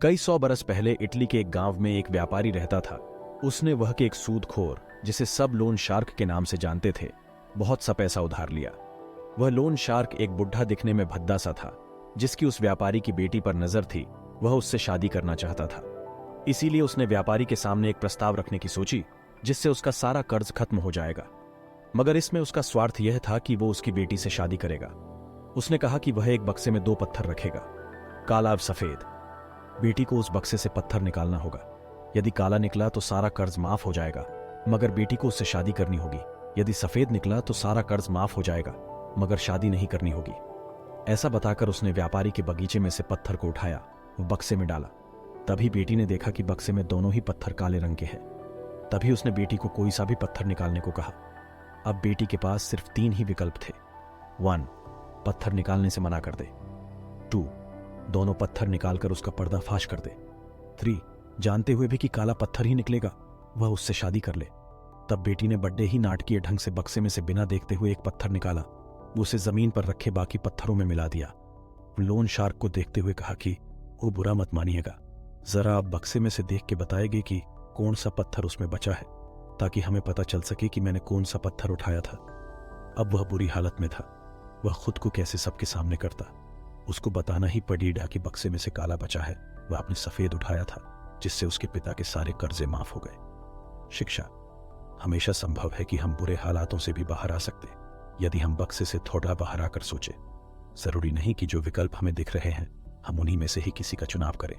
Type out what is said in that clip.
कई सौ बरस पहले इटली के एक गांव में एक व्यापारी रहता था। उसने वह के एक सूदखोर, जिसे सब लोन शार्क के नाम से जानते थे, बहुत सा पैसा उधार लिया। वह लोन शार्क एक बुढ़ा दिखने में भद्दा सा था, जिसकी उस व्यापारी की बेटी पर नजर थी। वह उससे शादी करना चाहता था। इसीलिए उसने व्यापारी के सामने एक प्रस्ताव रखने की सोची, जिससे उसका सारा कर्ज खत्म हो जाएगा। मगर इसमें उसका स्वार्थ यह था कि वो उसकी बेटी से शादी करेगा। उसने कहा कि वह एक बक्से में 2 पत्थर रखेगा, काला और सफेद। बेटी को उस बक्से से पत्थर निकालना होगा। यदि काला निकला तो सारा कर्ज माफ हो जाएगा, मगर बेटी को उससे शादी करनी होगी। यदि सफेद निकला तो सारा कर्ज माफ हो जाएगा, मगर शादी नहीं करनी होगी। ऐसा बताकर उसने व्यापारी के बगीचे में से पत्थर को उठाया, वो बक्से में डाला। तभी बेटी ने देखा कि बक्से में दोनों ही पत्थर काले रंग के हैं। तभी उसने बेटी को कोई सा भी पत्थर निकालने को कहा। अब बेटी के पास सिर्फ 3 ही विकल्प थे। 1. पत्थर निकालने से मना कर दे। 2. दोनों पत्थर निकालकर उसका पर्दाफाश कर दे। 3. जानते हुए भी कि काला पत्थर ही निकलेगा, वह उससे शादी कर ले। तब बेटी ने बड़े ही नाटकीय ढंग से बक्से में से बिना देखते हुए एक पत्थर निकाला। वो उसे जमीन पर रखे बाकी पत्थरों में मिला दिया। लोन शार्क को देखते हुए कहा कि वो बुरा मत मानिएगा, जरा आप बक्से में से देख के बताएंगे कि कौन सा पत्थर उसमें बचा है, ताकि हमें पता चल सके कि मैंने कौन सा पत्थर उठाया था। अब वह बुरी हालत में था। वह खुद को कैसे सबके सामने करता। उसको बताना ही पड़ेगा कि बक्से में से काला बचा है, वह आपने सफेद उठाया था, जिससे उसके पिता के सारे कर्जे माफ हो गए। शिक्षा: हमेशा संभव है कि हम बुरे हालातों से भी बाहर आ सकते, यदि हम बक्से से थोड़ा बाहर आकर सोचें। जरूरी नहीं कि जो विकल्प हमें दिख रहे हैं, हम उन्हीं में से ही किसी का चुनाव करें।